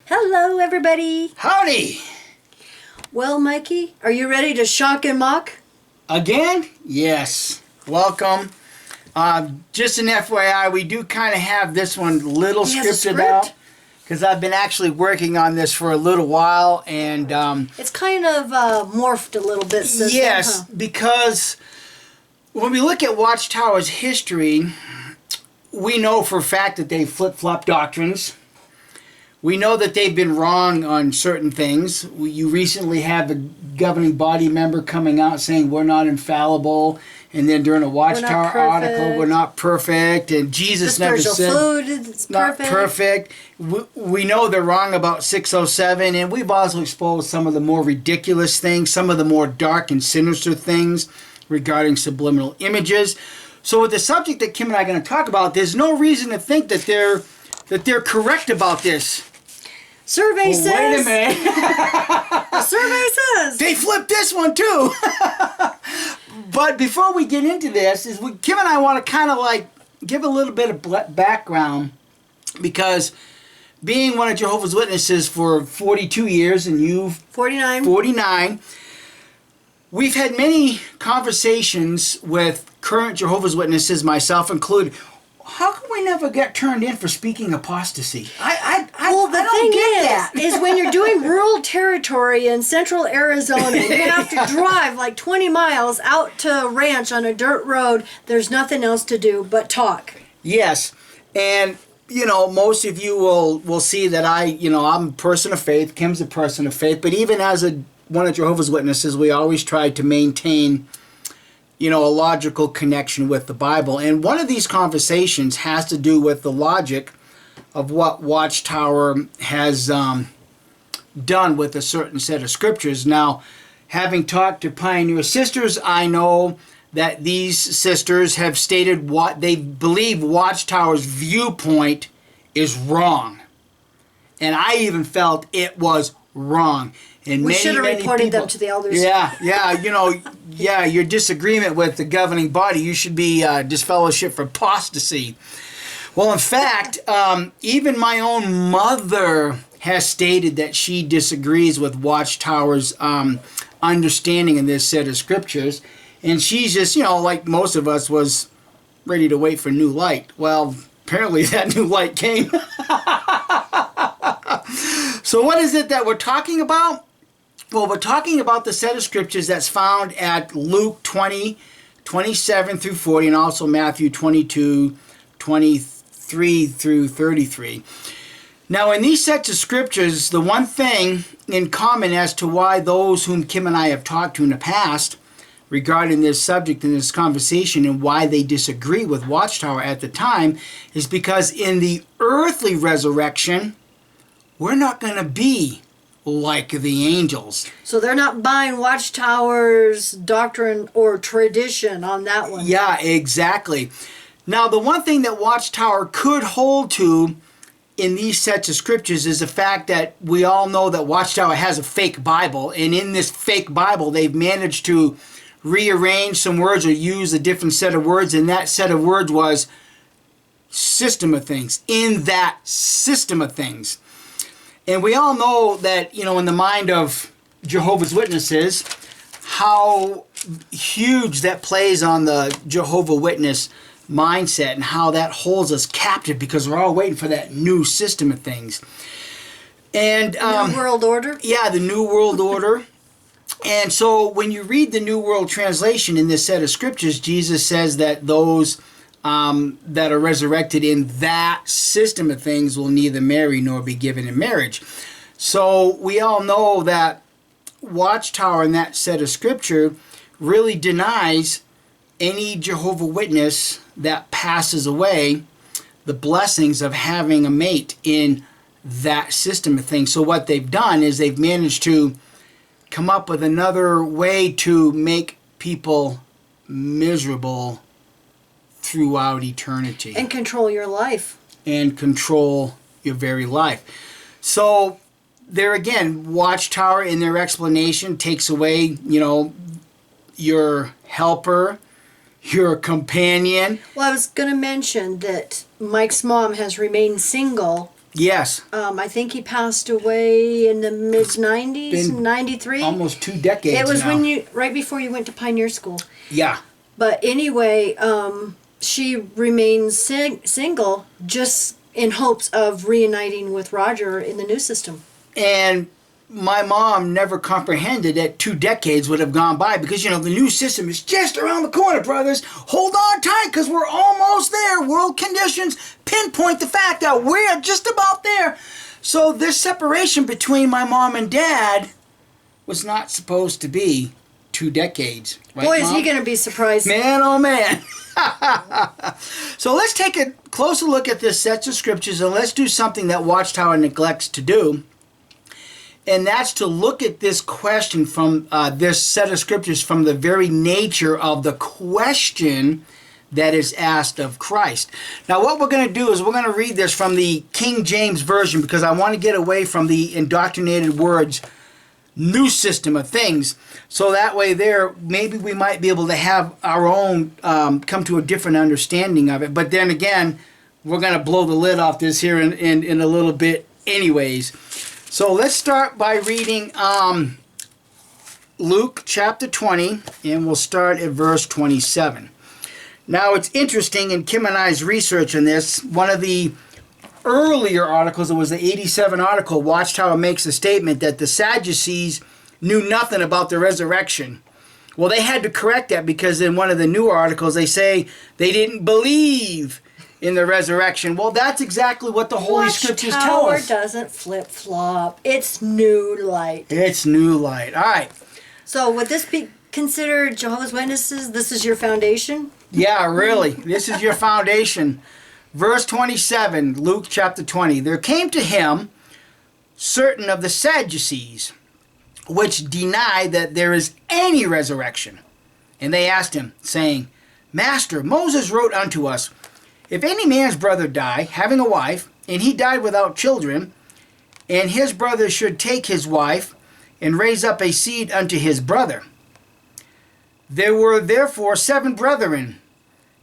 Hello, everybody. Howdy! Well, Mikey, are you ready to shock and mock? Again? Yes. Welcome. Just an FYI, we do kind of have this one little He has a scripted script? out because I've been actually working on this for a little while, and It's kind of morphed a little bit since yes, then, huh? because when we look at Watchtower's history, we know for a fact that they flip-flop doctrines. We know that they've been wrong on certain things. You recently had the governing body member coming out saying we're not infallible, and then during a Watchtower article, we're not perfect, and Jesus never said food is not perfect. We know they're wrong about 607, and we've also exposed some of the more ridiculous things, some of the more dark and sinister things regarding subliminal images. So with the subject that Kim and I are going to talk about, there's no reason to think that they're correct about this. Survey says. Wait a minute. The survey says. They flipped this one too. But before we get into this, Kim and I want to kind of like give a little bit of background, because being one of Jehovah's Witnesses for 42 years and you 49, we've had many conversations with current Jehovah's Witnesses, myself included. How come we never get turned in for speaking apostasy? Well, the thing is when you're doing rural territory in central Arizona, you have to drive like 20 miles out to a ranch on a dirt road. There's nothing else to do but talk. Yes, and most of you will see that I'm a person of faith. Kim's a person of faith, but even as one of Jehovah's Witnesses, we always try to maintain a logical connection with the Bible. And one of these conversations has to do with the logic of what Watchtower has done with a certain set of scriptures. Now, having talked to Pioneer Sisters, I know that these sisters have stated what they believe Watchtower's viewpoint is wrong. And I even felt it was wrong. And we should have reported them to the elders. Yeah, your disagreement with the governing body, you should be disfellowship for apostasy. Well, in fact, even my own mother has stated that she disagrees with Watchtower's understanding in this set of scriptures. And she's just, like most of us, was ready to wait for new light. Well, apparently that new light came. So what is it that we're talking about? Well, we're talking about the set of scriptures that's found at Luke 20, 27 through 40, and also Matthew 22, 23 through 33. Now, in these sets of scriptures, the one thing in common as to why those whom Kim and I have talked to in the past regarding this subject in this conversation and why they disagree with Watchtower at the time is because in the earthly resurrection, we're not going to be like the angels. So they're not buying Watchtower's doctrine or tradition on that one. Yeah, exactly. Now, the one thing that Watchtower could hold to in these sets of scriptures is the fact that we all know that Watchtower has a fake Bible, and in this fake Bible, they've managed to rearrange some words or use a different set of words, and that set of words was system of things. In that system of things. And we all know that, in the mind of Jehovah's Witnesses, how huge that plays on the Jehovah Witness mindset and how that holds us captive because we're all waiting for that new system of things. And New World Order? Yeah, the New World Order. And so when you read the New World Translation in this set of scriptures, Jesus says that those that are resurrected in that system of things will neither marry nor be given in marriage. So we all know that Watchtower in that set of scripture really denies any Jehovah Witness that passes away the blessings of having a mate in that system of things. So what they've done is they've managed to come up with another way to make people miserable throughout eternity. And control your life. And control your very life. So there again, Watchtower in their explanation takes away, your helper, your companion. Well, I was going to mention that Mike's mom has remained single Yes. I think he passed away in the mid-90s, 93. Almost 2 decades It was now. when right before you went to Pioneer School. Yeah. But anyway, she remains single just in hopes of reuniting with Roger in the new system. And my mom never comprehended that 2 decades would have gone by because, the new system is just around the corner, brothers. Hold on tight because we're almost there. World conditions pinpoint the fact that we're just about there. So this separation between my mom and dad was not supposed to be 2 decades. Right, Boy, is Mom? he going to be surprised. Man, oh man. So let's take a closer look at this set of scriptures and let's do something that Watchtower neglects to do. And that's to look at this question from this set of scriptures from the very nature of the question that is asked of Christ. Now what we're going to do is we're going to read this from the King James Version because I want to get away from the indoctrinated words new system of things. So that way there, maybe we might be able to have our own, come to a different understanding of it. But then again, we're going to blow the lid off this here in a little bit anyways. So let's start by reading Luke chapter 20, and we'll start at verse 27. Now it's interesting, in Kim and I's research on this, one of the earlier articles, it was the 87 article, Watchtower makes a statement that the Sadducees knew nothing about the resurrection. Well, they had to correct that because in one of the newer articles they say they didn't believe in the resurrection. Well, that's exactly what the Holy Scriptures tell us. Watchtower doesn't flip-flop. It's new light. It's new light. All right. So would this be considered Jehovah's Witnesses? This is your foundation? Yeah, really. This is your foundation. Verse 27, Luke chapter 20. There came to him certain of the Sadducees, which deny that there is any resurrection. And they asked him, saying, Master, Moses wrote unto us, if any man's brother die, having a wife, and he died without children, and his brother should take his wife, and raise up a seed unto his brother. There were therefore 7 brethren,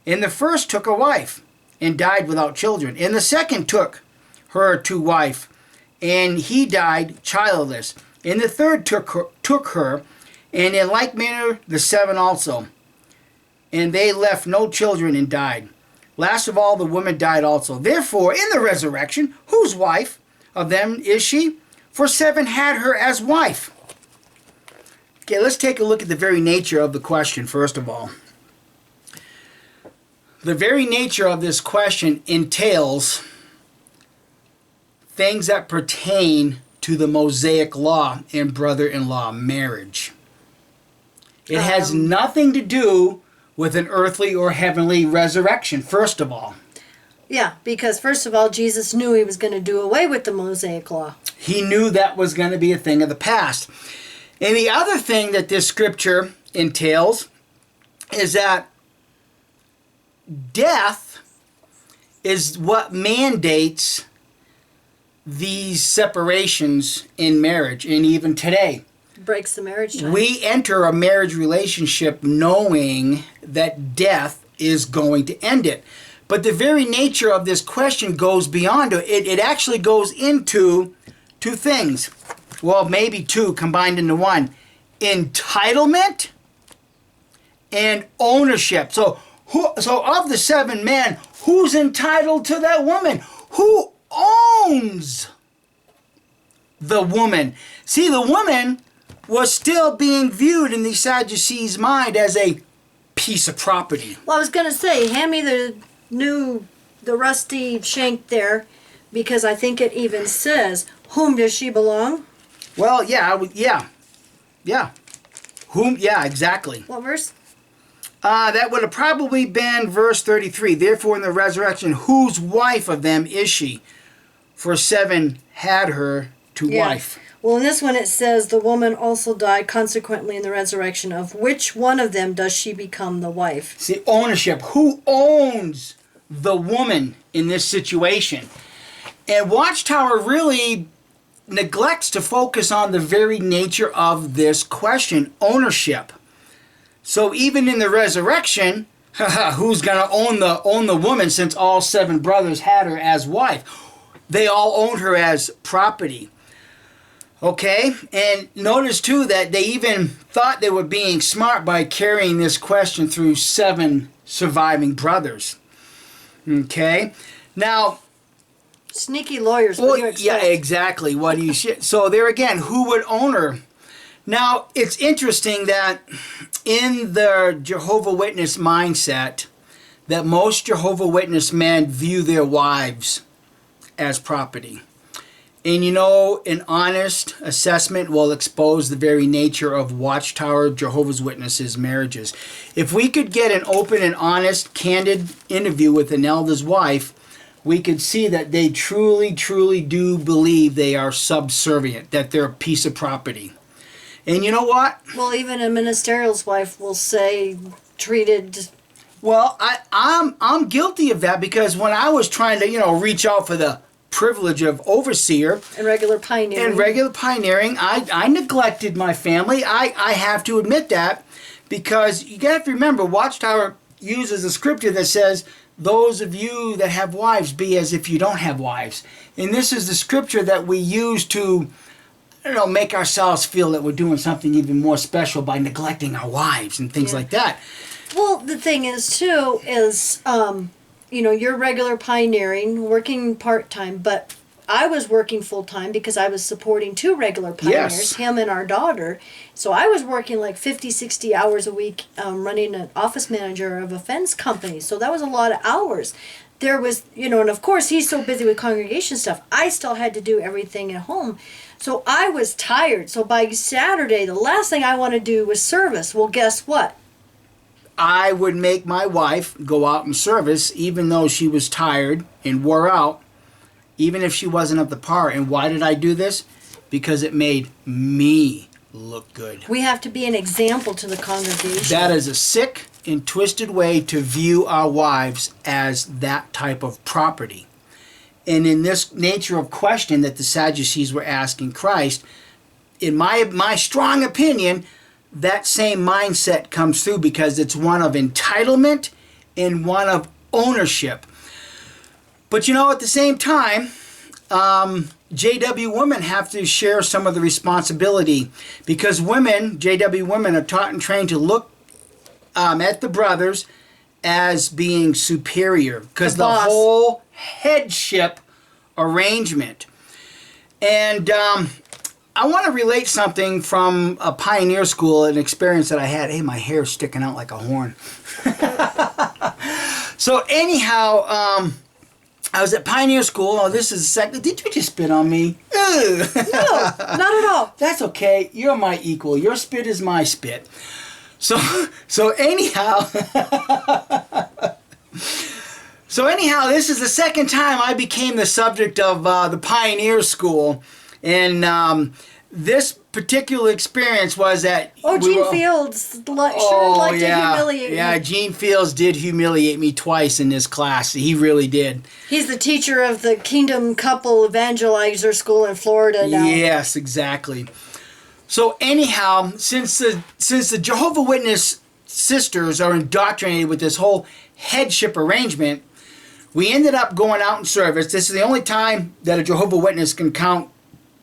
and the first took a wife, and died without children, and the second took her to wife, and he died childless, and the third took her, and in like manner the 7 also. And they left no children and died. Last of all, the woman died also. Therefore, in the resurrection, whose wife of them is she? For 7 had her as wife. Okay, let's take a look at the very nature of the question, first of all. The very nature of this question entails things that pertain to the Mosaic law and brother-in-law marriage. It has nothing to do with an earthly or heavenly resurrection, first of all. Yeah, because first of all, Jesus knew he was going to do away with the Mosaic law. He knew that was going to be a thing of the past. And the other thing that this scripture entails is that death is what mandates these separations in marriage, and even today. Breaks the marriage tie. We enter a marriage relationship knowing that death is going to end it. But the very nature of this question goes beyond it. It actually goes into 2 things. Well, maybe 2 combined into 1. Entitlement and ownership. So of the 7 men, who's entitled to that woman? Who owns the woman? See, the woman was still being viewed in the Sadducees' mind as a piece of property. Well, I was going to say, hand me the rusty shank there, because I think it even says, whom does she belong? Well, yeah. Whom? Yeah, exactly. What verse? That would have probably been verse 33. Therefore, in the resurrection, whose wife of them is she? For 7 had her to wife. Well, in this one it says, the woman also died consequently in the resurrection. Of which one of them does she become the wife? See, ownership. Who owns the woman in this situation? And Watchtower really neglects to focus on the very nature of this question, ownership. So even in the resurrection, who's going to own the woman since all 7 brothers had her as wife? they all owned her as property. Okay, and notice too that they even thought they were being smart by carrying this question through 7 surviving brothers. Okay, now, sneaky lawyers. well, What do you expect? yeah, exactly. What do you? So there again, who would own her? Now it's interesting that in the Jehovah Witness mindset, that most Jehovah Witness men view their wives as property. And you know, an honest assessment will expose the very nature of Watchtower Jehovah's Witnesses marriages. If we could get an open and honest, candid interview with an elder's wife, we could see that they truly, truly do believe they are subservient, that they're a piece of property. And you know what? Well, even a ministerial's wife will say treated. Well, I'm guilty of that, because when I was trying to, reach out for the privilege of overseer And regular pioneering. I neglected my family. I have to admit that, because you have to remember, Watchtower uses a scripture that says, those of you that have wives, be as if you don't have wives. And this is the scripture that we use to, make ourselves feel that we're doing something even more special by neglecting our wives and things like that. Well, the thing is, too, is, you're regular pioneering, working part-time, but I was working full-time because I was supporting 2 regular pioneers, Yes. him and our daughter. So I was working like 50, 60 hours a week, running an office manager of a fence company. So that was a lot of hours. There was, and of course he's so busy with congregation stuff, I still had to do everything at home. So I was tired. So by Saturday, the last thing I wanted to do was service. Well, guess what? I would make my wife go out and service, even though she was tired and wore out, even if she wasn't up to par. And why did I do this? Because it made me look good. We have to be an example to the congregation. That is a sick and twisted way to view our wives as that type of property. And in this nature of question that the Sadducees were asking Christ, in my strong opinion, that same mindset comes through, because it's one of entitlement and one of ownership. But at the same time, JW women have to share some of the responsibility, because JW women are taught and trained to look at the brothers as being superior, because the whole headship arrangement. And I want to relate something from a pioneer school, an experience that I had. Hey, my hair's sticking out like a horn. So anyhow, I was at pioneer school. Oh, this is the second. Did you just spit on me? Ugh. No, not at all. That's okay. You're my equal. Your spit is my spit. So anyhow, this is the second time I became the subject of the pioneer school. And this particular experience was that... Gene Fields sure liked to humiliate me. Yeah, Gene Fields did humiliate me twice in this class. He really did. He's the teacher of the Kingdom Couple Evangelizer School in Florida now. Yes, exactly. So anyhow, since the Jehovah Witness sisters are indoctrinated with this whole headship arrangement, we ended up going out in service. This is the only time that a Jehovah Witness can count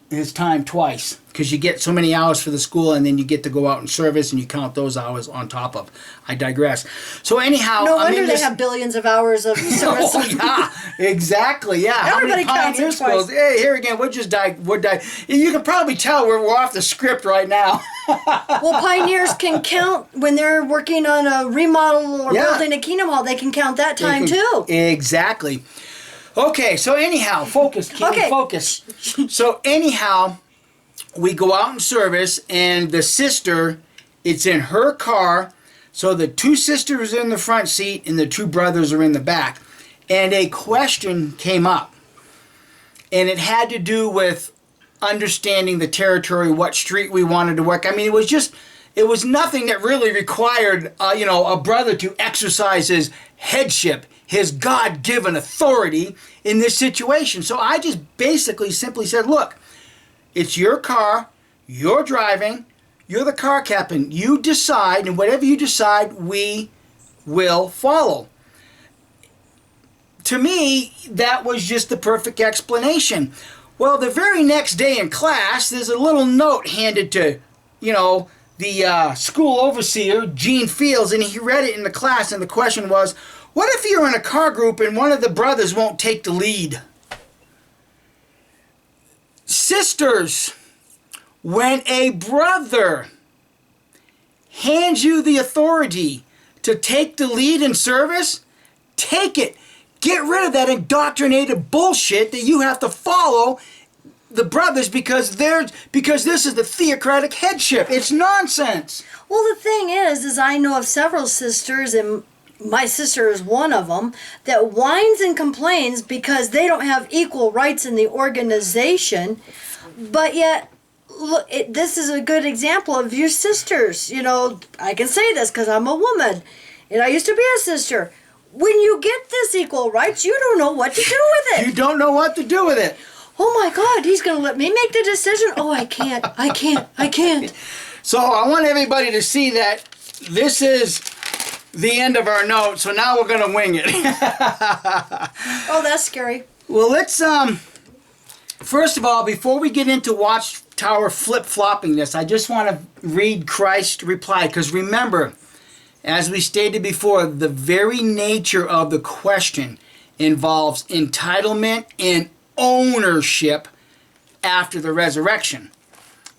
his time twice, because you get so many hours for the school, and then you get to go out in service, and you count those hours on top of. I digress. So anyhow, no wonder they have billions of hours of service. Oh, yeah, exactly. Yeah, everybody counts it twice. Hey, here again, we're you can probably tell we're off the script right now. Well, pioneers can count when they're working on a remodel or building a kingdom hall. They can count that time too. Exactly. Okay, so anyhow, focus, Kim, focus. So anyhow, we go out in service, and the sister, it's in her car, so the 2 sisters are in the front seat, and the 2 brothers are in the back. And a question came up, and it had to do with understanding the territory, what street we wanted to work. I mean, it was nothing that really required, a brother to exercise his headship, his God-given authority in this situation. So I just simply said, look, it's your car, you're driving, you're the car captain. You decide, and whatever you decide, we will follow. to me, that was just the perfect explanation. Well, the very next day in class, there's a little note handed to, the school overseer, Gene Fields, and he read it in the class, and the question was, what if you're in a car group and one of the brothers won't take the lead? Sisters, when a brother hands you the authority to take the lead in service, take it. Get rid of that indoctrinated bullshit that you have to follow the brothers because this is the theocratic headship. It's nonsense. Well, the thing is I know of several sisters, and my sister is one of them, that whines and complains because they don't have equal rights in the organization, but yet, look, this is a good example of your sisters. I can say this because I'm a woman, and I used to be a sister. When you get this equal rights, you don't know what to do with it. You don't know what to do with it. Oh my God, he's going to let me make the decision? Oh, I can't. So I want everybody to see that this is the end of our note, so now we're going to wing it. Oh, that's scary. Well, let's, first of all, before we get into Watchtower flip-flopping this, I just want to read Christ's reply, because remember, as we stated before, the very nature of the question involves entitlement and ownership after the resurrection.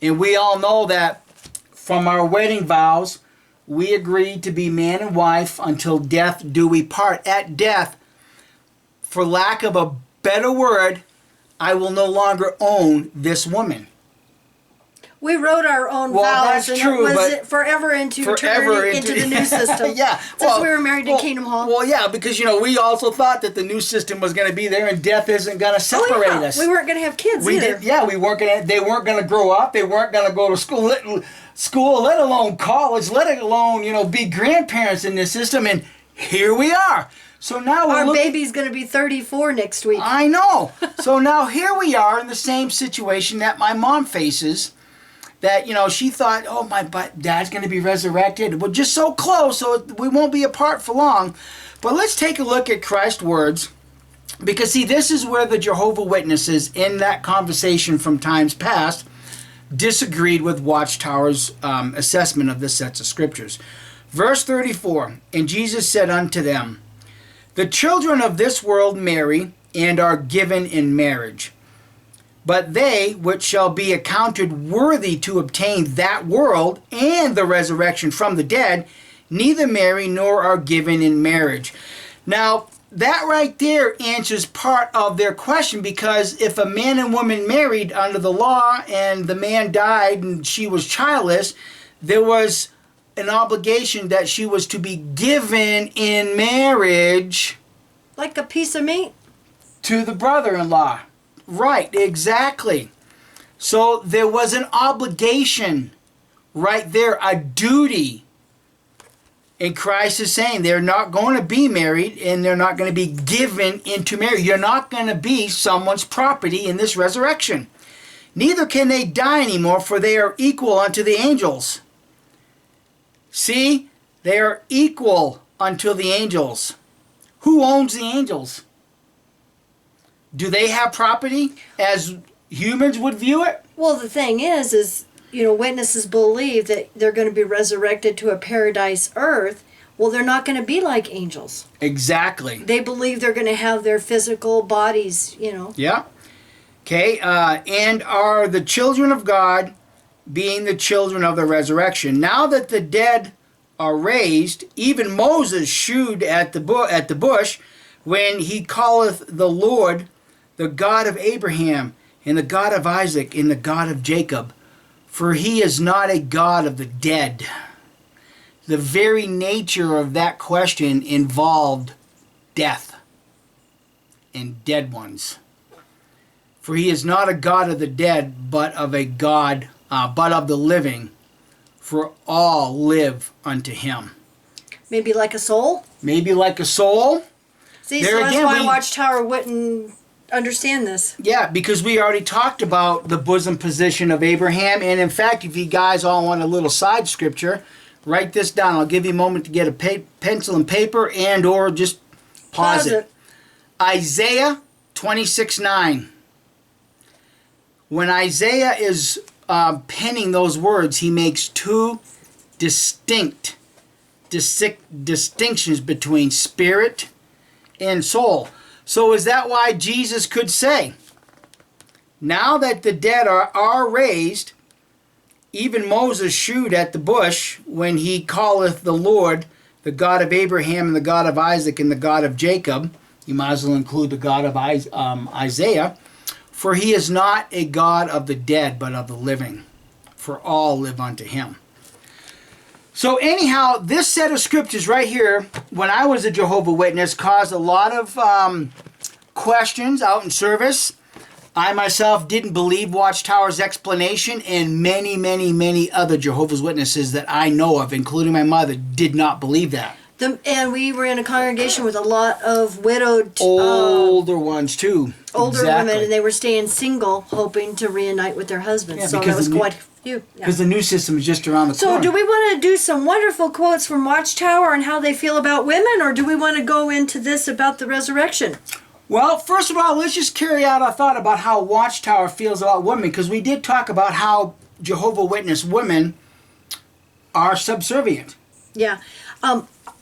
And we all know that from our wedding vows, we agreed to be man and wife until death do we part. At death, for lack of a better word, I will no longer own this woman. We wrote our own Well, vows, that's and true, it was but forever into the new system. Yeah, Since we were married in Kingdom Hall. Well, yeah, because we also thought that the new system was going to be there, and death isn't going to separate us. We weren't going to have kids either. We weren't going to. They weren't going to grow up. They weren't going to go to school, let alone college, let alone be grandparents in this system. And here we are. So now our baby's going to be 34 next week. I know. So now here we are in the same situation that my mom faces. That, she thought, oh, my dad's going to be resurrected. We're just so close, so we won't be apart for long. But let's take a look at Christ's words. Because, see, this is where the Jehovah's Witnesses, in that conversation from times past, disagreed with Watchtower's assessment of the sets of scriptures. Verse 34, and Jesus said unto them, the children of this world marry and are given in marriage. But they which shall be accounted worthy to obtain that world and the resurrection from the dead, neither marry nor are given in marriage. Now, that right there answers part of their question, because if a man and woman married under the law and the man died and she was childless, there was an obligation that she was to be given in marriage. Like a piece of meat? To the brother-in-law. Right, exactly. So there was an obligation right there, a duty. And Christ is saying they're not going to be married and they're not going to be given into marriage. You're not going to be someone's property in this resurrection. Neither can they die anymore, for they are equal unto the angels. See, they are equal unto the angels. Who owns the angels? Do they have property as humans would view it? Well, the thing is, witnesses believe that they're going to be resurrected to a paradise earth. Well, they're not going to be like angels. Exactly. They believe they're going to have their physical bodies, Yeah. Okay, and are the children of God, being the children of the resurrection. Now that the dead are raised, even Moses shewed at the bush, when he calleth the Lord, the God of Abraham, and the God of Isaac, and the God of Jacob. For he is not a God of the dead. The very nature of that question involved death and dead ones. For he is not a God of the dead, but of a God, but of the living. For all live unto him. Maybe like a soul? Maybe like a soul. See, so that's why Watchtower wouldn't understand this. Yeah, because we already talked about the bosom position of Abraham. And in fact, if you guys all want a little side scripture, write this down. I'll give you a moment to get a pencil and paper and or just pause it. Isaiah 26:9. When Isaiah is penning those words, he makes two distinct distinctions between spirit and soul. So is that why Jesus could say, now that the dead are raised, even Moses shewed at the bush when he calleth the Lord, the God of Abraham and the God of Isaac and the God of Jacob. You might as well include the God of Isaiah. For he is not a God of the dead, but of the living. For all live unto him. So anyhow, this set of scriptures right here, when I was a Jehovah's Witness, caused a lot of questions out in service. I myself didn't believe Watchtower's explanation, and many, many, many other Jehovah's Witnesses that I know of, including my mother, did not believe that. And we were in a congregation with a lot of widowed... older ones, too. Older women, and they were staying single, hoping to reunite with their husbands. Yeah, so that was quite a few. Because the new system is just around the corner. So do we want to do some wonderful quotes from Watchtower on how they feel about women, or do we want to go into this about the resurrection? Well, first of all, let's just carry out our thought about how Watchtower feels about women, because we did talk about how Jehovah's Witness women are subservient. Yeah.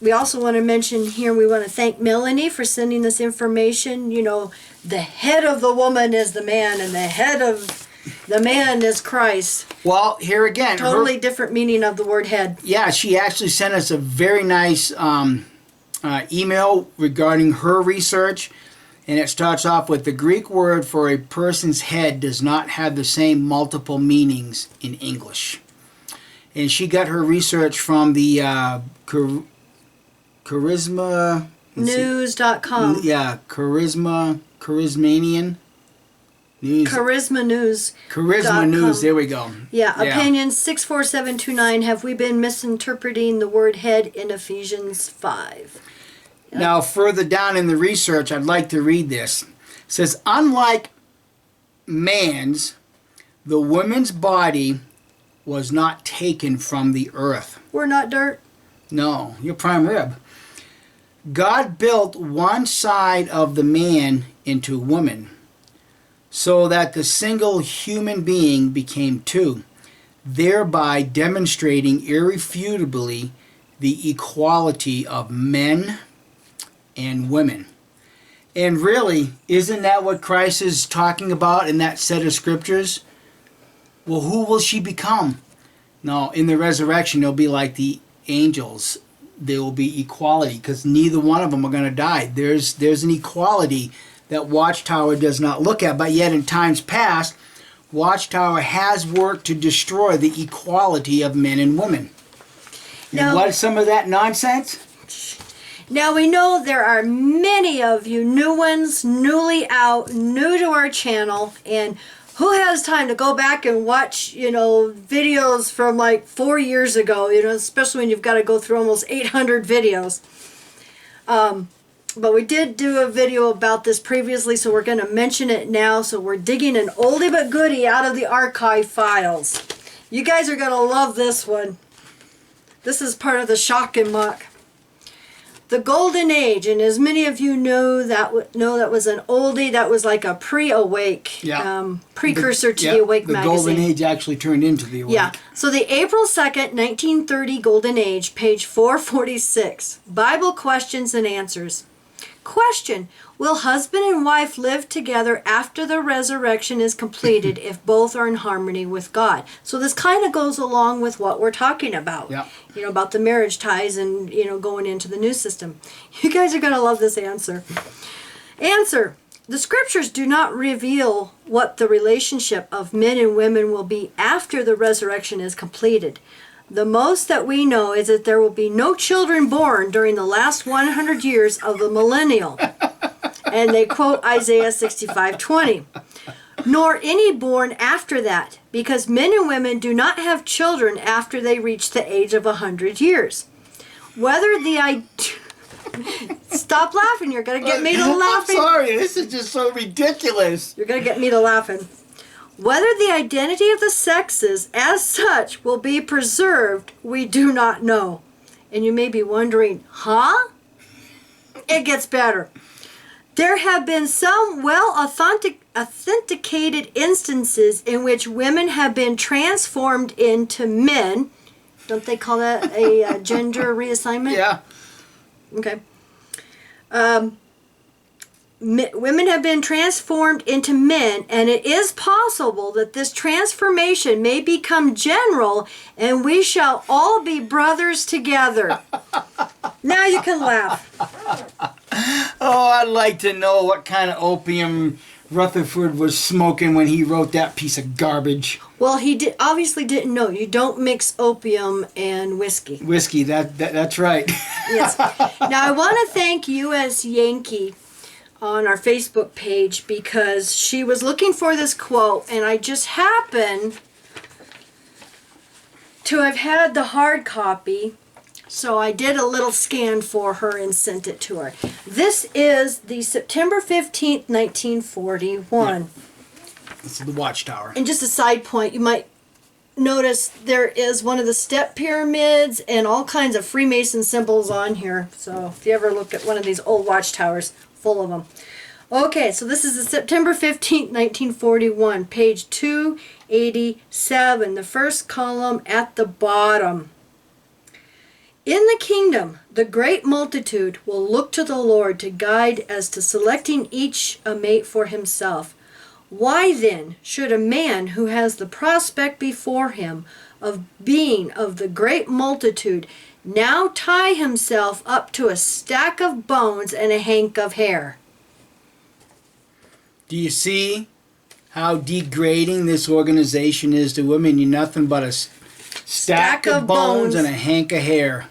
We also want to mention here, we want to thank Melanie for sending this information. You know, the head of the woman is the man, and the head of the man is Christ. Well, here again. Totally different meaning of the word head. Yeah, she actually sent us a very nice email regarding her research. And it starts off with, the Greek word for a person's head does not have the same multiple meanings in English. And she got her research from the Charisma... News.com. Yeah, Charismanian News. Charisma News. Charisma News, there we go. Yeah, opinion 64729. Have we been misinterpreting the word head in Ephesians 5? Yep. Now, further down in the research, I'd like to read this. It says, unlike man's, the woman's body was not taken from the earth. We're not dirt? No, you're prime rib. God built one side of the man into woman, so that the single human being became two, thereby demonstrating irrefutably the equality of men and women. And really, isn't that what Christ is talking about in that set of scriptures? Well, who will she become? No, in the resurrection, they'll be like the angels. There will be equality, because neither one of them are going to die. There's an equality that Watchtower does not look at, but yet in times past, Watchtower has worked to destroy the equality of men and women. And what is some of that nonsense? Now we know there are many of you new ones, newly out, new to our channel, and who has time to go back and watch, videos from like 4 years ago, especially when you've got to go through almost 800 videos. But we did do a video about this previously, so we're going to mention it now. So we're digging an oldie but goodie out of the archive files. You guys are going to love this one. This is part of the shock and muck. The Golden Age, and as many of you know, that was an oldie. That was like a pre-awake, precursor to the Awake magazine. The Golden Age actually turned into the Awake. Yeah. So the April 2nd, 1930 Golden Age, page 446. Bible questions and answers. Question: will husband and wife live together after the resurrection is completed if both are in harmony with God? So this kind of goes along with what we're talking about. Yeah. About the marriage ties and, going into the new system. You guys are going to love this answer. Answer: the scriptures do not reveal what the relationship of men and women will be after the resurrection is completed. The most that we know is that there will be no children born during the last 100 years of the millennial. And they quote Isaiah 65:20. Nor any born after that, because men and women do not have children after they reach the age of 100 years. Whether the Stop laughing, you're going to get me to laughing. I'm sorry, this is just so ridiculous. You're going to get me to laughing. Whether the identity of the sexes as such will be preserved, we do not know. And you may be wondering, huh? It gets better. There have been some authenticated instances in which women have been transformed into men. Don't they call that a gender reassignment? Yeah. Okay. Women have been transformed into men, and it is possible that this transformation may become general, and we shall all be brothers together. Now you can laugh. Oh, I'd like to know what kind of opium Rutherford was smoking when he wrote that piece of garbage. Well, he obviously didn't know. You don't mix opium and whiskey. Whiskey, that's right. Yes. Now, I want to thank U.S. Yankee on our Facebook page because she was looking for this quote, and I just happened to have had the hard copy, so I did a little scan for her and sent it to her. This is the September 15th, 1941. Yeah. This is the Watchtower. And just a side point, you might notice there is one of the step pyramids and all kinds of Freemason symbols on here. So if you ever look at one of these old watchtowers, full of them. Okay, so this is the September 15th, 1941, page 287, the first column at the bottom. In the kingdom, the great multitude will look to the Lord to guide as to selecting each a mate for himself. Why then should a man who has the prospect before him of being of the great multitude now tie himself up to a stack of bones and a hank of hair? Do you see how degrading this organization is to women? You're nothing but a stack of bones and a hank of hair.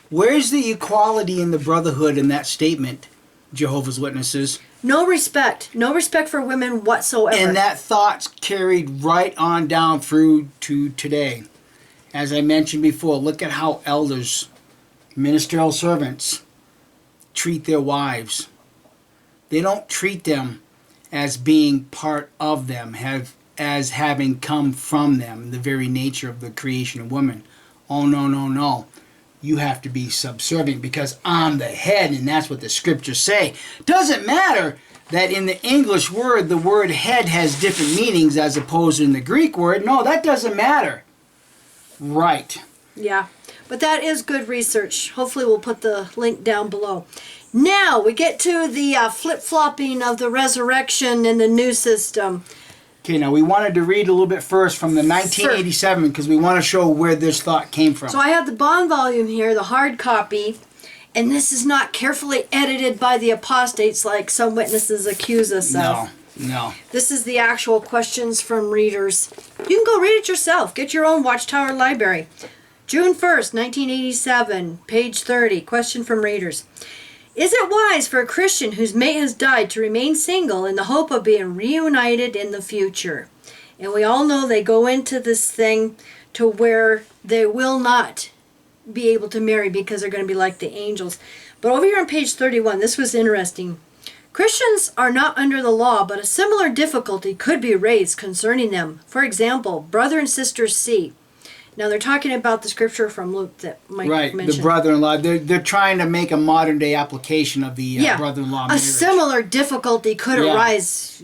Where's the equality in the brotherhood in that statement, Jehovah's Witnesses? No respect. No respect for women whatsoever. And that thought's carried right on down through to today. As I mentioned before, look at how elders, ministerial servants, treat their wives. They don't treat them as being part of them, as having come from them, the very nature of the creation of woman. Oh, no, no, no. You have to be subservient because I'm the head, and that's what the scriptures say. Doesn't matter that in the English word, the word head has different meanings as opposed to in the Greek word. No, that doesn't matter. Right. Yeah, but that is good research. Hopefully we'll put the link down below. Now we get to the flip-flopping of the resurrection in the new system. Okay, now we wanted to read a little bit first from the 1987 because we want to show where this thought came from. So I have the bond volume here, the hard copy, and this is not carefully edited by the apostates like some witnesses accuse us of. No. This is the actual questions from readers. You can go read it yourself. Get your own Watchtower library. June 1st, 1987, page 30, question from readers. Is it wise for a Christian whose mate has died to remain single in the hope of being reunited in the future? And we all know they go into this thing to where they will not be able to marry because they're going to be like the angels. But over here on page 31, this was interesting. Christians are not under the law, but a similar difficulty could be raised concerning them. For example, brother and sister C. Now they're talking about the scripture from Luke that Mike mentioned. Right, the brother-in-law. They're trying to make a modern-day application of the brother-in-law marriage. A similar difficulty could arise,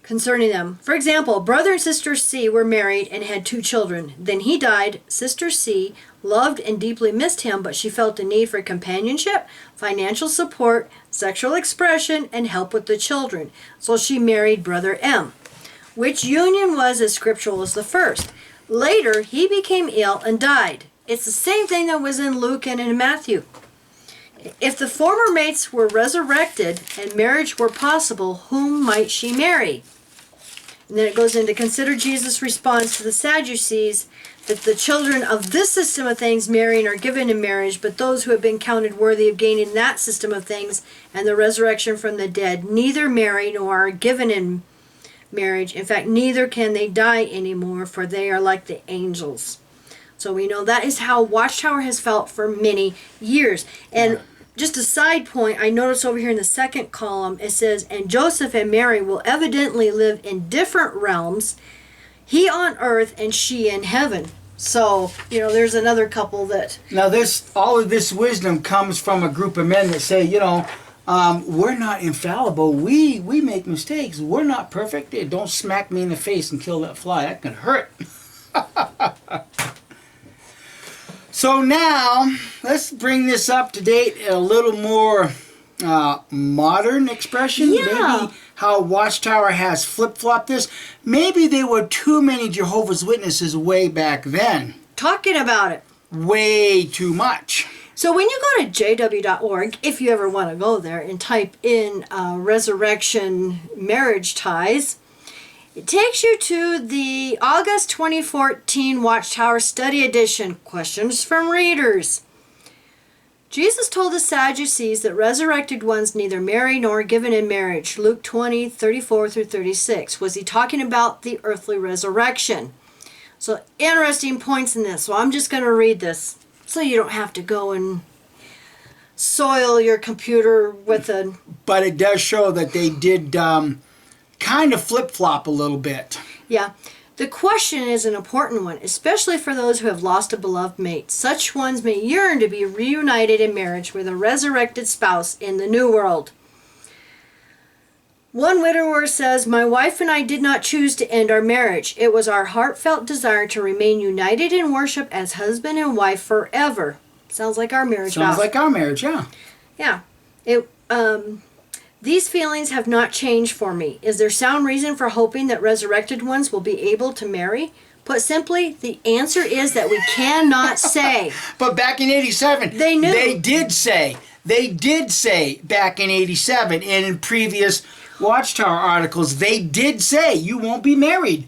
concerning them. For example, brother and sister C were married and had 2 children. Then he died. Sister C loved and deeply missed him, but she felt a need for companionship, financial support, sexual expression, and help with the children. So she married brother M, which union was as scriptural as the first. Later, he became ill and died. It's the same thing that was in Luke and in Matthew. If the former mates were resurrected and marriage were possible, whom might she marry? And then it goes into consider Jesus' response to the Sadducees that the children of this system of things marrying are given in marriage, but those who have been counted worthy of gaining that system of things and the resurrection from the dead neither marry nor are given in marriage. In fact, neither can they die anymore, for they are like the angels. So we know that is how Watchtower has felt for many years. And just a side point, I noticed over here in the second column, it says, and Joseph and Mary will evidently live in different realms, he on earth and she in heaven. So, there's another couple that... Now, all of this wisdom comes from a group of men that say, we're not infallible. We make mistakes. We're not perfect. Don't smack me in the face and kill that fly. That can hurt. So now, let's bring this up to date, a little more modern expression. Yeah. Maybe how Watchtower has flip-flopped this. Maybe there were too many Jehovah's Witnesses way back then. Talking about it. Way too much. So when you go to jw.org, if you ever want to go there and type in resurrection marriage ties, it takes you to the August 2014 Watchtower Study Edition, Questions from Readers. Jesus told the Sadducees that resurrected ones neither marry nor are given in marriage. Luke 20:34-36. Was he talking about the earthly resurrection? So interesting points in this. So I'm just going to read this so you don't have to go and soil your computer with a... But it does show that they did kind of flip-flop a little bit. Yeah. The question is an important one, especially for those who have lost a beloved mate. Such ones may yearn to be reunited in marriage with a resurrected spouse in the new world. One widower says, "My wife and I did not choose to end our marriage. It was our heartfelt desire to remain united in worship as husband and wife forever." Sounds like our marriage vows. Sounds like our marriage, yeah. Yeah. These feelings have not changed for me. Is there sound reason for hoping that resurrected ones will be able to marry? Put simply, the answer is that we cannot say. But back in 87, They knew. They did say back in 87 and in previous Watchtower articles, they did say you won't be married.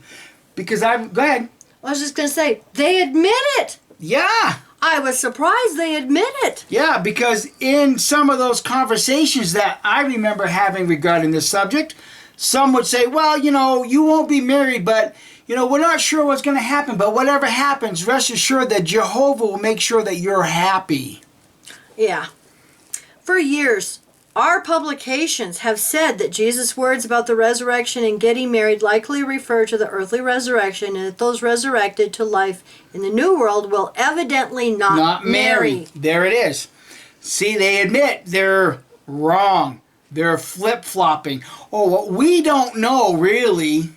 Because go ahead. I was just going to say, they admit it. Yeah. I was surprised they admit it. Yeah, because in some of those conversations that I remember having regarding this subject, some would say, well, you won't be married, but, we're not sure what's going to happen. But whatever happens, rest assured that Jehovah will make sure that you're happy. Yeah. For years, our publications have said that Jesus' words about the resurrection and getting married likely refer to the earthly resurrection, and that those resurrected to life in the new world will evidently not marry. There it is. See, they admit they're wrong. They're flip-flopping. Oh, well, we don't know, really.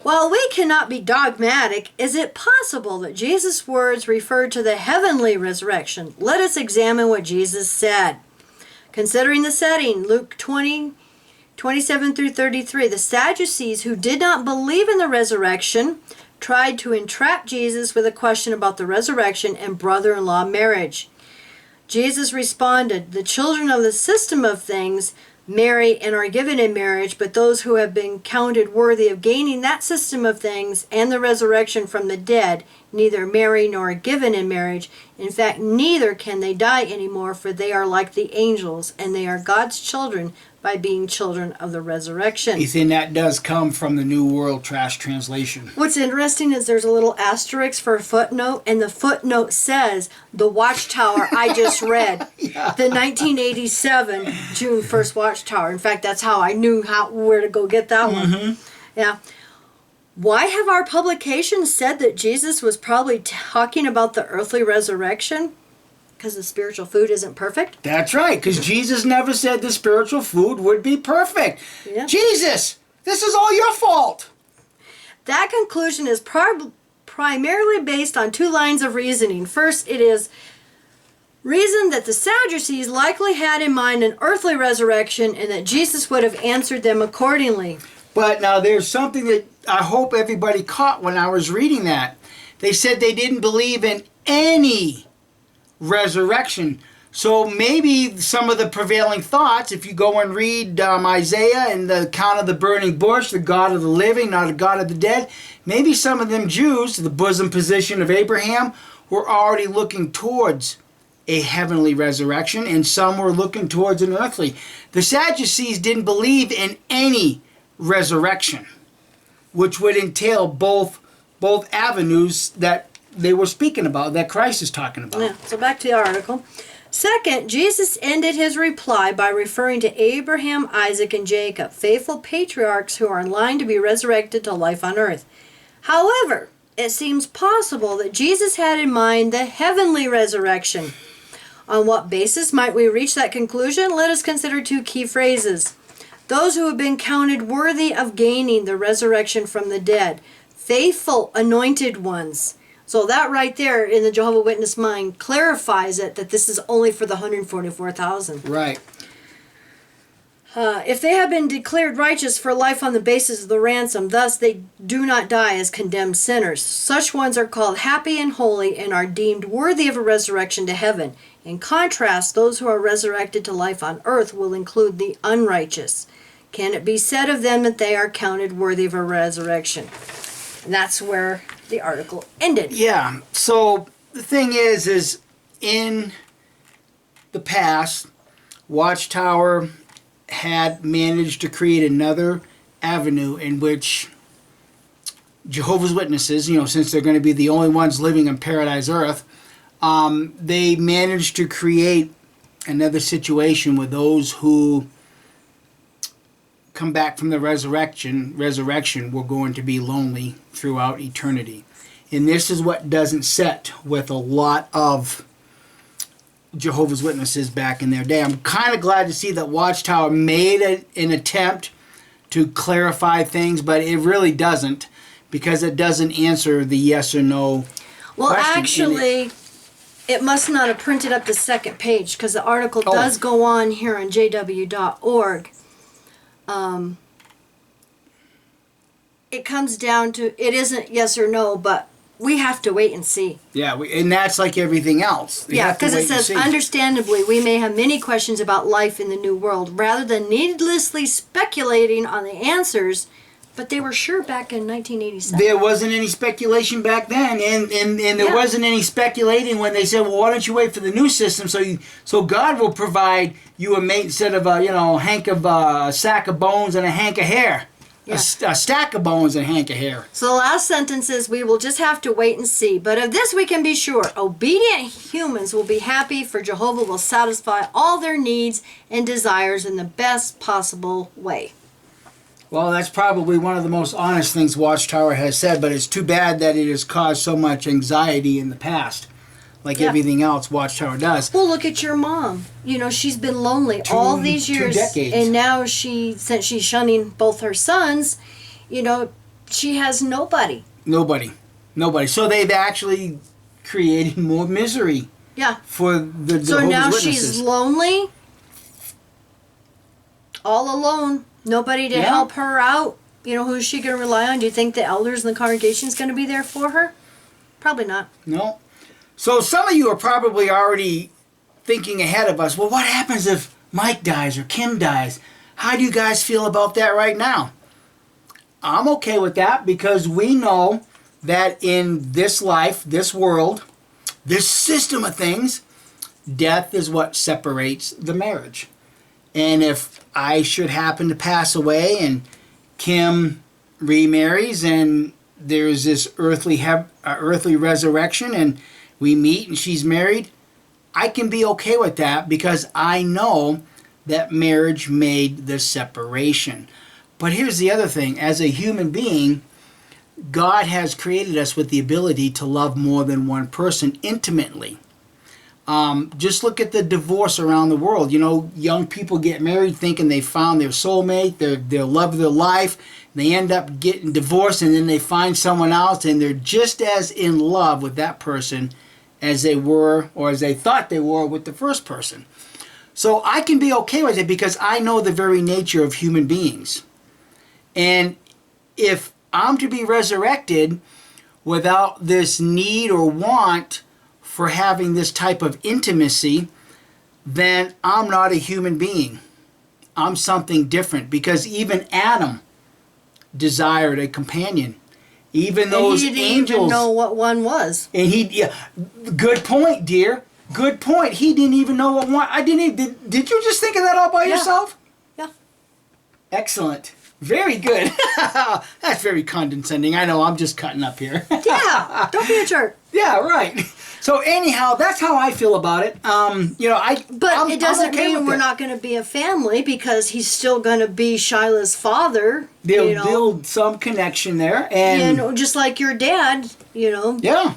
While we cannot be dogmatic, is it possible that Jesus' words refer to the heavenly resurrection? Let us examine what Jesus said. Considering the setting, Luke 20:27-33, the Sadducees, who did not believe in the resurrection, tried to entrap Jesus with a question about the resurrection and brother-in-law marriage. Jesus responded, "The children of the system of things marry and are given in marriage, but those who have been counted worthy of gaining that system of things and the resurrection from the dead neither marry nor are given in marriage. In fact, neither can they die anymore, for they are like the angels, and they are God's children by being children of the resurrection." Ethan, that does come from the New World Trash Translation. What's interesting is there's a little asterisk for a footnote, and the footnote says, the Watchtower I just read, Yeah. the 1987 June 1st Watchtower. In fact, that's how I knew where to go get that one. Yeah. Why have our publications said that Jesus was probably talking about the earthly resurrection? Because the spiritual food isn't perfect? That's right, because Jesus never said the spiritual food would be perfect. Yeah. Jesus, this is all your fault. That conclusion is primarily based on two lines of reasoning. First, it is reason that the Sadducees likely had in mind an earthly resurrection and that Jesus would have answered them accordingly. But now there's something that I hope everybody caught when I was reading that. They said they didn't believe in any resurrection. So maybe some of the prevailing thoughts, if you go and read Isaiah and the account of the burning bush, the God of the living, not the God of the dead, maybe some of them Jews, the bosom position of Abraham, were already looking towards a heavenly resurrection, and some were looking towards an earthly. The Sadducees didn't believe in any resurrection, which would entail both avenues that they were speaking about, that Christ is talking about. Yeah, so back to the article. Second, Jesus ended his reply by referring to Abraham, Isaac, and Jacob, faithful patriarchs who are in line to be resurrected to life on earth. However, it seems possible that Jesus had in mind the heavenly resurrection. On what basis might we reach that conclusion? Let us consider two key phrases. Those who have been counted worthy of gaining the resurrection from the dead. Faithful, anointed ones. So that right there in the Jehovah's Witness mind clarifies it that this is only for the 144,000. Right. If they have been declared righteous for life on the basis of the ransom, thus they do not die as condemned sinners. Such ones are called happy and holy and are deemed worthy of a resurrection to heaven. In contrast, those who are resurrected to life on earth will include the unrighteous. Can it be said of them that they are counted worthy of a resurrection? And that's where the article ended. Yeah. So the thing is in the past, Watchtower had managed to create another avenue in which Jehovah's Witnesses, since they're going to be the only ones living on Paradise Earth, they managed to create another situation where those who come back from the resurrection were going to be lonely throughout eternity. And this is what doesn't set with a lot of Jehovah's Witnesses back in their day. I'm kind of glad to see that Watchtower made an attempt to clarify things, but it really doesn't, because it doesn't answer the yes or no well, question. actually, it must not have printed up the second page, because the article does go on here on jw.org. It comes down to, it isn't yes or no, but we have to wait and see. Yeah, and that's like everything else. Yeah, because it says, understandably, we may have many questions about life in the new world. Rather than needlessly speculating on the answers, but they were sure back in 1987. There wasn't any speculation back then, and there wasn't any speculating when they said, well, why don't you wait for the new system so God will provide you a mate instead of a sack of bones and a hank of hair. Yeah. A stack of bones and a hank of hair. So the last sentence is, we will just have to wait and see. But of this we can be sure. Obedient humans will be happy, for Jehovah will satisfy all their needs and desires in the best possible way. Well, that's probably one of the most honest things Watchtower has said, but it's too bad that it has caused so much anxiety in the past. Like everything else Watchtower does. Well, look at your mom. She's been lonely all these years. 2 decades. And now since she's shunning both her sons, she has nobody. Nobody. So they've actually created more misery. Yeah. For the So Jehovah's now Witnesses. she's lonely, all alone, nobody to help her out. Who's she going to rely on? Do you think the elders in the congregation is going to be there for her? Probably not. No. So some of you are probably already thinking ahead of us. Well, what happens if Mike dies or Kim dies? How do you guys feel about that right now? I'm okay with that, because we know that in this life, this world, this system of things, death is what separates the marriage. And if I should happen to pass away and Kim remarries and there's this earthly resurrection and we meet and she's married, I can be okay with that, because I know that marriage made the separation. But here's the other thing. As a human being, God has created us with the ability to love more than one person intimately. Just look at the divorce around the world. Young people get married thinking they found their soulmate, their love of their life. They end up getting divorced, and then they find someone else, and they're just as in love with that person as they were, or as they thought they were, with the first person. So I can be okay with it, because I know the very nature of human beings. And if I'm to be resurrected without this need or want for having this type of intimacy, then I'm not a human being. I'm something different, because even Adam desired a companion. Even those angels. He didn't even know what one was. And good point, dear. Good point. He didn't even know what one. Did you just think of that all by yourself? Yeah. Excellent. Very good. That's very condescending. I know, I'm just cutting up here. Yeah. Don't be a jerk. Yeah, right. So anyhow, that's how I feel about it. But it doesn't mean we're not going to be a family, because he's still going to be Shiloh's father. They'll build some connection there, and just like your dad. Yeah.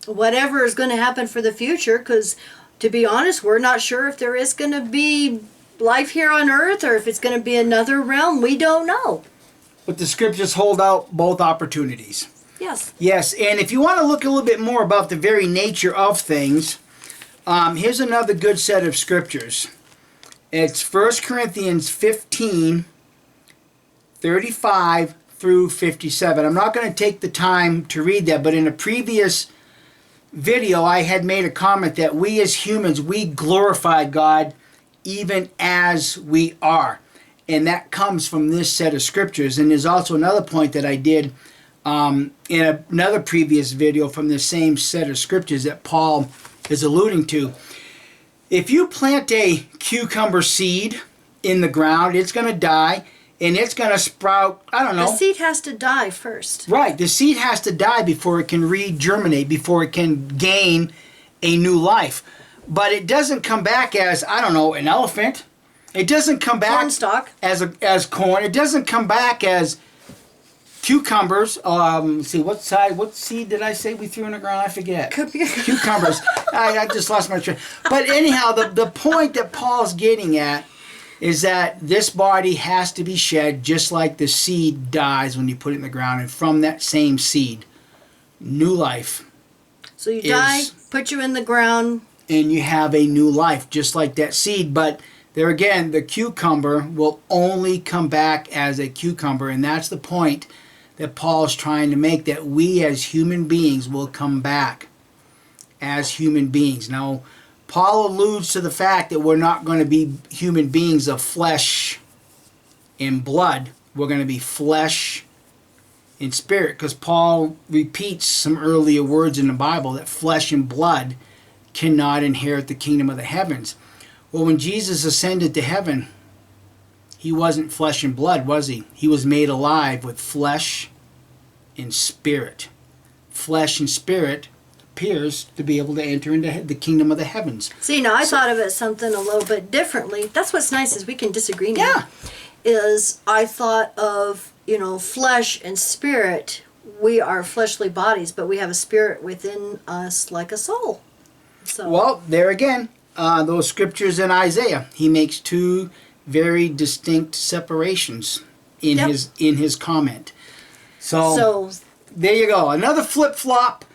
Whatever is going to happen for the future, because to be honest, we're not sure if there is going to be life here on earth or if it's going to be another realm. We don't know. But the scriptures hold out both opportunities. Yes. Yes, and if you want to look a little bit more about the very nature of things, here's another good set of scriptures. It's 1 Corinthians 15, 35 through 57. I'm not going to take the time to read that, but in a previous video I had made a comment that we as humans, we glorify God even as we are. And that comes from this set of scriptures. And there's also another point that I did in another previous video from the same set of scriptures that Paul is alluding to. If you plant a cucumber seed in the ground, it's going to die and it's going to sprout, I don't know. The seed has to die first. Right. The seed has to die before it can regerminate, before it can gain a new life. But it doesn't come back as, I don't know, an elephant. It doesn't come back Cornstalk. as corn. It doesn't come back as cucumbers. Let's see, what seed did I say we threw in the ground? I forget. Cucumbers. I just lost my train. But anyhow, the point that Paul's getting at is that this body has to be shed just like the seed dies when you put it in the ground. And from that same seed, new life. So you die, put you in the ground. And you have a new life just like that seed. But there again, the cucumber will only come back as a cucumber. And that's the point that Paul's trying to make, that we as human beings will come back as human beings. Now, Paul alludes to the fact that we're not going to be human beings of flesh and blood. We're going to be flesh and spirit, because Paul repeats some earlier words in the Bible that flesh and blood cannot inherit the kingdom of the heavens. Well, when Jesus ascended to heaven, he wasn't flesh and blood, was he? He was made alive with flesh and spirit. Flesh and spirit appears to be able to enter into the kingdom of the heavens. See, now I thought of it something a little bit differently. That's what's nice, is we can disagree now. Yeah. Is I thought of, flesh and spirit. We are fleshly bodies, but we have a spirit within us like a soul. So. Well, there again, those scriptures in Isaiah, he makes two very distinct separations in his comment. So there you go. Another flip-flop.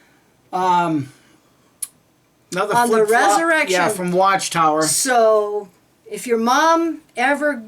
Another on the resurrection. Yeah, from Watchtower. So if your mom ever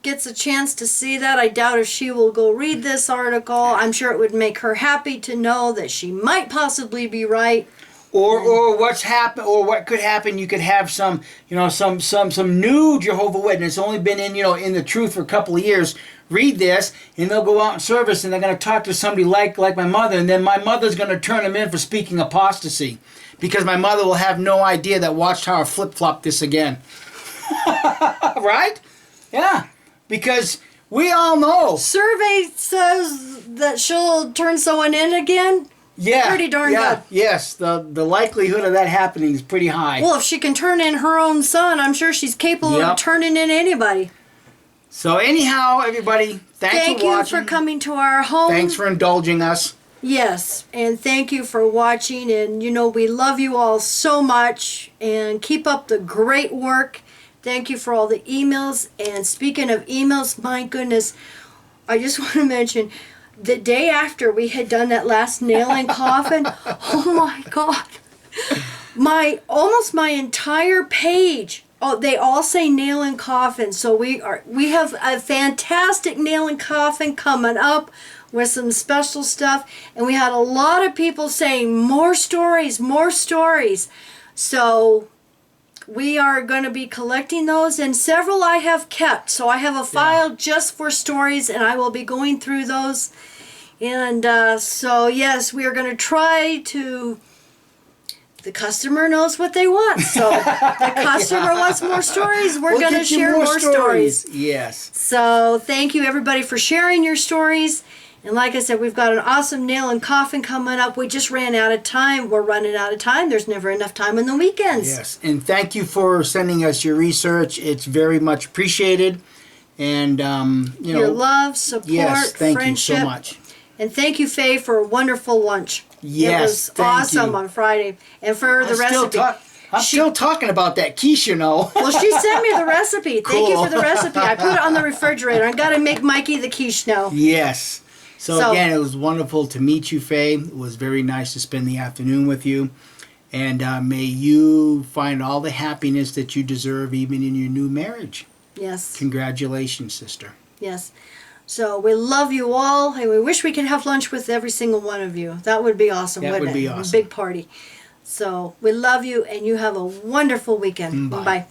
gets a chance to see that, I doubt if she will go read this article. I'm sure it would make her happy to know that she might possibly be right. Or what's happen, or what could happen? You could have some new Jehovah's Witness, only been in the truth for a couple of years. Read this, and they'll go out in service, and they're going to talk to somebody like my mother, and then my mother's going to turn them in for speaking apostasy, because my mother will have no idea that Watchtower flip-flopped this again. Right? Yeah, because we all know. Survey says that she'll turn someone in again. Yeah, pretty darn good. Yes, the likelihood of that happening is pretty high. Well, if she can turn in her own son, I'm sure she's capable of turning in anybody. So anyhow, everybody, thank you for watching. Thank you for coming to our home. Thanks for indulging us. Yes, and thank you for watching. And we love you all so much. And keep up the great work. Thank you for all the emails. And speaking of emails, my goodness, I just want to mention, the day after we had done that last nail and coffin, oh my God, almost my entire page. Oh, they all say nail and coffin. So we have a fantastic nail and coffin coming up with some special stuff, and we had a lot of people saying more stories, more stories. So we are going to be collecting those, and several I have kept. So I have a file just for stories, and I will be going through those. And so, yes, we are going to try to... The customer knows what they want. So the customer wants more stories. We're going to share more stories. Yes. So thank you, everybody, for sharing your stories. And like I said, we've got an awesome nail and coffin coming up. We just ran out of time. We're running out of time. There's never enough time on the weekends. Yes. And thank you for sending us your research. It's very much appreciated. And, your love, support, thank friendship. you so much. And thank you, Faye, for a wonderful lunch. Yes, it was awesome on Friday. And for the recipe. I'm still talking about that quiche, you know. Well, she sent me the recipe. Thank you Cool. for the recipe. I put it on the refrigerator. I got to make Mikey the quiche now. Yes. So So- again, it was wonderful to meet you, Faye. It was very nice to spend the afternoon with you. And may you find all the happiness that you deserve even in your new marriage. Yes. Congratulations, sister. Yes. So we love you all, and we wish we could have lunch with every single one of you. That would be awesome, That wouldn't would be it? awesome. A big party. So we love you, and you have a wonderful weekend. Bye. Bye.